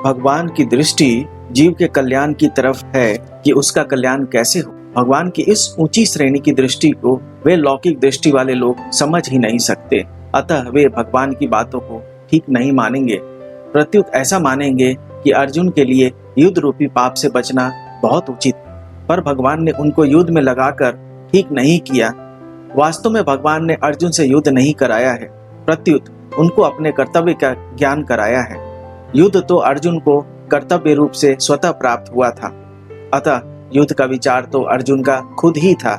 भगवान की दृष्टि जीव के कल्याण की तरफ है कि उसका कल्याण कैसे हो। भगवान की इस ऊंची श्रेणी की दृष्टि को वे लौकिक दृष्टि वाले लोग समझ ही नहीं सकते, अतः वे भगवान की बातों को ठीक नहीं मानेंगे। प्रत्युत ऐसा मानेंगे कि अर्जुन के लिए युद्ध रूपी पाप से बचना बहुत उचित, पर भगवान ने उनको युद्ध में लगाकर ठीक नहीं किया। वास्तव में भगवान ने अर्जुन से युद्ध नहीं कराया है, प्रत्युत उनको अपने कर्तव्य का ज्ञान कराया है। युद्ध तो अर्जुन को कर्तव्य रूप से स्वतः प्राप्त हुआ था, अतः युद्ध का विचार तो अर्जुन का खुद ही था।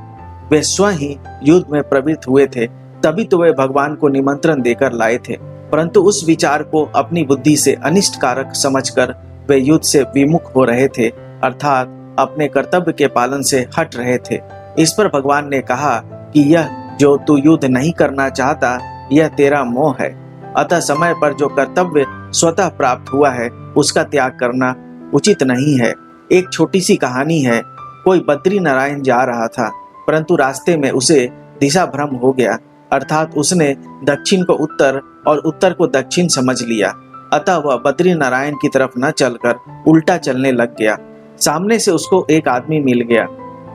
वे स्वयं ही युद्ध में प्रवृत्त हुए थे, तभी तो वे भगवान को निमंत्रण देकर लाए थे, परंतु उस विचार को अपनी बुद्धि से अनिष्ट कारक समझकर वे युद्ध से विमुख हो रहे थे, अर्थात अपने कर्तव्य के पालन से हट रहे थे। इस पर भगवान ने कहा कि यह जो तू युद्ध नहीं करना चाहता, यह तेरा मोह है, अतः समय पर जो कर्तव्य स्वतः प्राप्त हुआ है उसका त्याग करना उचित नहीं है। एक छोटी सी कहानी है। कोई बद्री नारायण जा रहा था, परंतु रास्ते में उसे दिशा भ्रम हो गया, अर्थात उसने दक्षिण को उत्तर और उत्तर को दक्षिण समझ लिया, अतः वह बद्री नारायण की तरफ न चलकर उल्टा चलने लग गया। सामने से उसको एक आदमी मिल गया।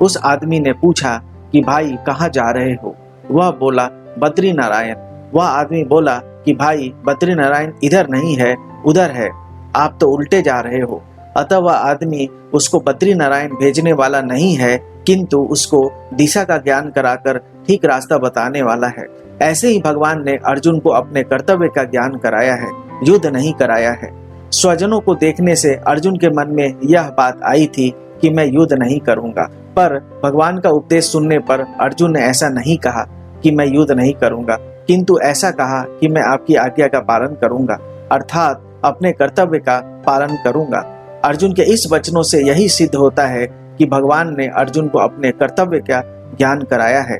उस आदमी ने पूछा कि भाई कहाँ जा रहे हो? वह बोला बद्री नारायण। वह आदमी बोला कि भाई बद्री नारायण इधर नहीं है, उधर है, आप तो उल्टे जा रहे हो। अतः वह आदमी उसको बद्री नारायण भेजने वाला नहीं है, किंतु उसको दिशा का ज्ञान कराकर ठीक रास्ता बताने वाला है। ऐसे ही भगवान ने अर्जुन को अपने कर्तव्य का ज्ञान कराया है, युद्ध नहीं कराया है। स्वजनों को देखने से अर्जुन के मन में यह बात आई थी कि मैं युद्ध नहीं करूंगा, पर भगवान का उपदेश सुनने पर अर्जुन ने ऐसा नहीं कहा कि मैं युद्ध नहीं करूंगा, किंतु ऐसा कहा कि मैं आपकी आज्ञा का पालन करूंगा, अर्थात अपने कर्तव्य का पालन करूंगा। अर्जुन के इस वचनों से यही सिद्ध होता है कि भगवान ने अर्जुन को अपने कर्तव्य का ज्ञान कराया है।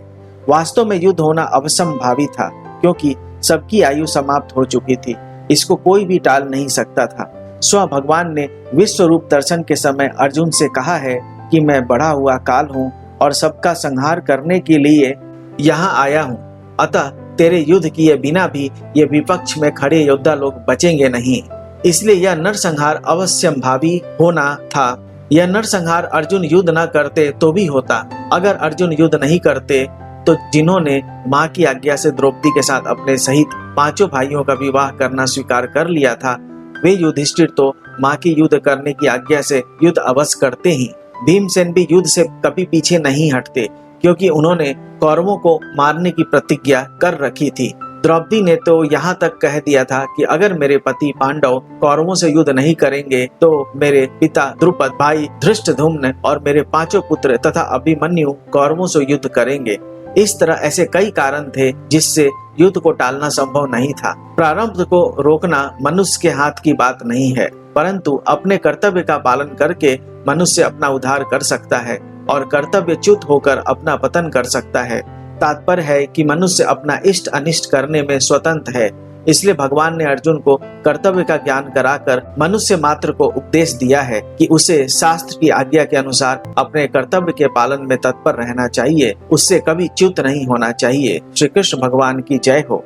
वास्तव में युद्ध होना अवश्यंभावी था, क्योंकि सबकी आयु समाप्त हो चुकी थी, इसको कोई भी टाल नहीं सकता था। स्व भगवान ने विश्व रूप दर्शन के समय अर्जुन से कहा है कि मैं बढ़ा हुआ काल हूँ और सबका संहार करने के लिए यहाँ आया हूँ, अतः तेरे युद्ध किए बिना भी ये विपक्ष में खड़े योद्धा लोग बचेंगे नहीं, इसलिए यह नरसंहार अवश्यंभावी होना था। यह नरसंहार अर्जुन युद्ध न करते तो भी होता। अगर अर्जुन युद्ध नहीं करते तो जिन्होंने माँ की आज्ञा से द्रौपदी के साथ अपने सहित 5 भाइयों का विवाह करना स्वीकार कर लिया था, वे युधिष्ठिर तो माँ की युद्ध करने की आज्ञा से युद्ध अवश्य करते ही। भीमसेन भी युद्ध से कभी पीछे नहीं हटते, क्योंकि उन्होंने कौरवों को मारने की प्रतिज्ञा कर रखी थी। द्रौपदी ने तो यहाँ तक कह दिया था कि अगर मेरे पति पांडव कौरवों से युद्ध नहीं करेंगे तो मेरे पिता द्रुपद, भाई धृष्टद्युम्न और मेरे 5 पुत्र तथा अभिमन्यु कौरवों से युद्ध करेंगे। इस तरह ऐसे कई कारण थे जिससे युद्ध को टालना संभव नहीं था। प्रारंभ को रोकना मनुष्य के हाथ की बात नहीं है, परंतु अपने कर्तव्य का पालन करके मनुष्य अपना उद्धार कर सकता है और कर्तव्यच्युत होकर अपना पतन कर सकता है। तात्पर्य है कि मनुष्य अपना इष्ट अनिष्ट करने में स्वतंत्र है। इसलिए भगवान ने अर्जुन को कर्तव्य का ज्ञान कराकर मनुष्य मात्र को उपदेश दिया है कि उसे शास्त्र की आज्ञा के अनुसार अपने कर्तव्य के पालन में तत्पर रहना चाहिए, उससे कभी च्युत नहीं होना चाहिए। श्री कृष्ण भगवान की जय हो।